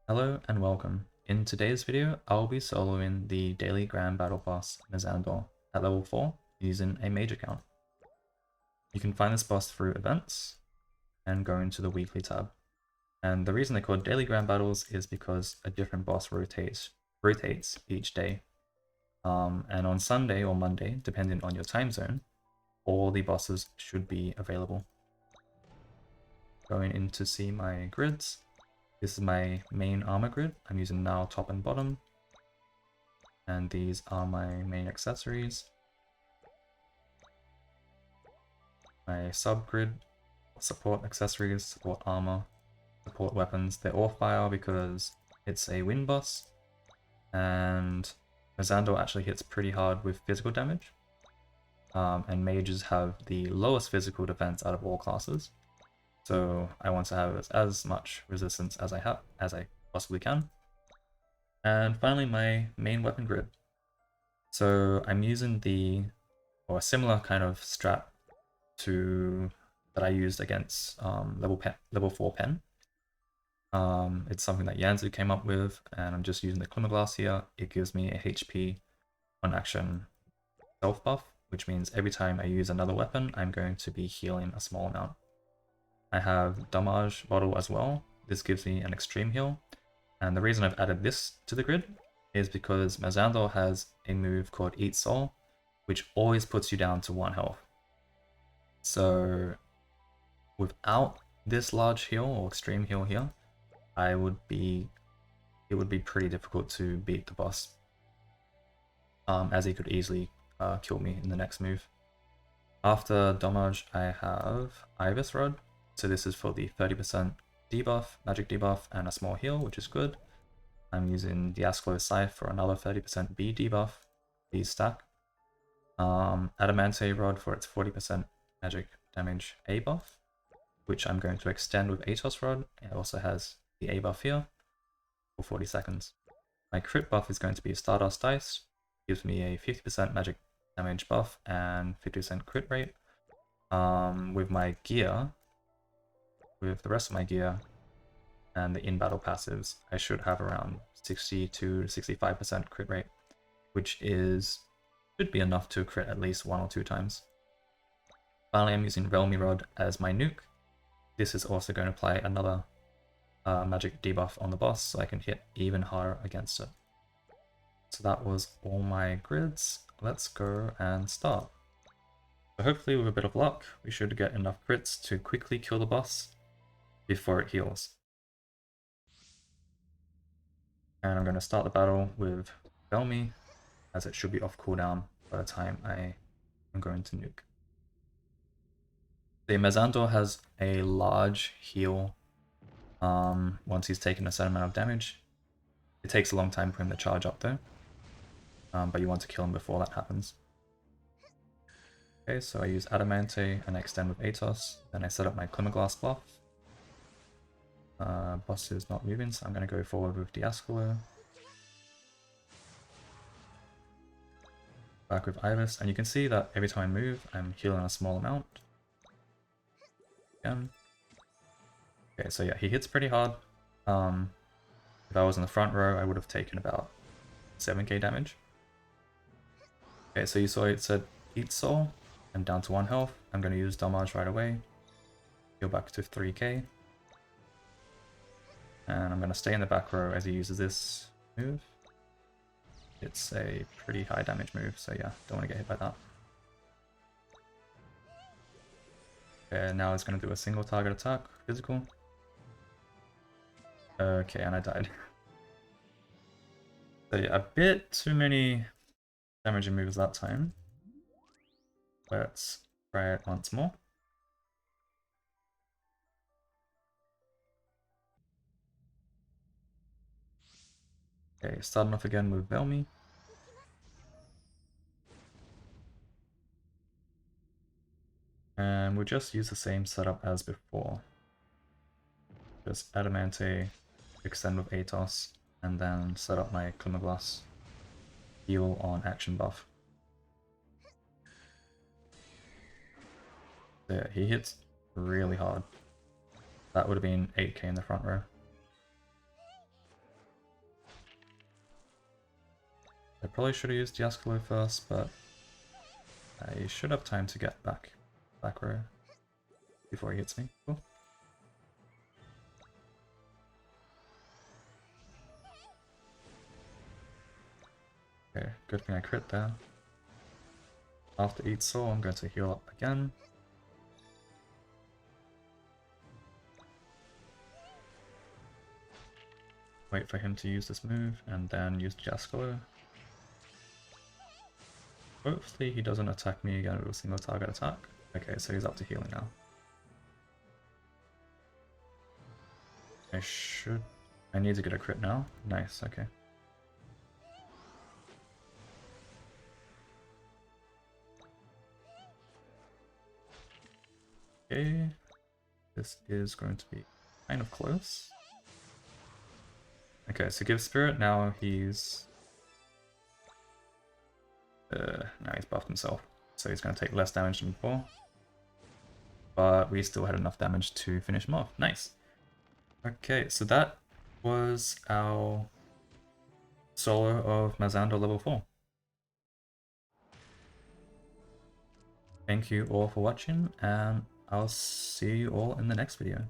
Hello and welcome. In today's video, I'll be soloing the daily grand battle boss Mazandor at level 4 using a Mage account. You can find this boss through events and go into the weekly tab. And the reason they're called daily grand battles is because a different boss rotates each day. And on Sunday or Monday, depending on your time zone, all the bosses should be available. Going in to see my grids. This is my main armor grid. I'm using now top and bottom. And these are my main accessories. My subgrid, support accessories, support armor, support weapons. They're all fire because it's a wind boss. And Mazandor actually hits pretty hard with physical damage. And mages have the lowest physical defense out of all classes. So I want to have as much resistance as I possibly can. And finally, my main weapon grid. So I'm using a similar kind of strat that I used against level 4 pen. It's something that Yanzu came up with, and I'm just using the Glimmerglass here. It gives me a HP on action self buff, which means every time I use another weapon, I'm going to be healing a small amount. I have Damage Bottle as well. This gives me an extreme heal. And the reason I've added this to the grid is because Mazandor has a move called Eat Soul, which always puts you down to 1 health. So without this large heal or extreme heal here, it would be pretty difficult to beat the boss, as he could easily kill me in the next move. After Damage, I have Ibis Rod. So this is for the 30% debuff, magic debuff, and a small heal, which is good. I'm using the Asklo Scythe for another 30% B debuff, B stack. Adamante Rod for its 40% magic damage A buff, which I'm going to extend with Atos Rod. It also has the A buff here for 40 seconds. My crit buff is going to be Stardust Dice, gives me a 50% magic damage buff and 50% crit rate. With my gear, with the rest of my gear and the in-battle passives, I should have around 60 to 65% crit rate, which should be enough to crit at least 1 or 2 times. Finally, I'm using Lvl4 Rod as my nuke. This is also going to apply another magic debuff on the boss, so I can hit even harder against it. So that was all my grids. Let's go and start. So hopefully with a bit of luck, we should get enough crits to quickly kill the boss before it heals. And I'm going to start the battle with Lvl4, as it should be off cooldown by the time I am going to nuke. The Mazandor has a large heal once he's taken a certain amount of damage. It takes a long time for him to charge up though, but you want to kill him before that happens. Okay, so I use Adamante and I extend with Atos, then I set up my Glimmerglass buff. Boss is not moving, so I'm going to go forward with Diascolo. Back with Ibis, and you can see that every time I move, I'm healing a small amount. Again. Okay, so yeah, he hits pretty hard. If I was in the front row, I would have taken about 7k damage. Okay, so you saw it said Eat Soul. I'm down to 1 health. I'm going to use Damage right away. Heal back to 3k. And I'm going to stay in the back row as he uses this move. It's a pretty high damage move, so yeah, don't want to get hit by that. Okay, now it's going to do a single target attack, physical. Okay, and I died. So yeah, a bit too many damaging moves that time. Let's try it once more. Okay, starting off again with Lvl4. And we'll just use the same setup as before. Just Adamante, extend with Atos, and then set up my Glimmerglass heal on action buff. Yeah, he hits really hard. That would have been 8k in the front row. probably should have used Diascolo first, but I should have time to get back row before he hits me. Cool. Okay, good thing I crit there. After each soul, I'm going to heal up again. Wait for him to use this move, and then use Diascolo. Hopefully he doesn't attack me again with a single target attack. Okay, so he's up to healing now. I need to get a crit now. Nice, okay. Okay, this is going to be kind of close. Okay, so give Spirit, now he's buffed himself, so he's going to take less damage than before. But we still had enough damage to finish him off. Nice. Okay, so that was our solo of Mazandor level 4. Thank you all for watching, and I'll see you all in the next video.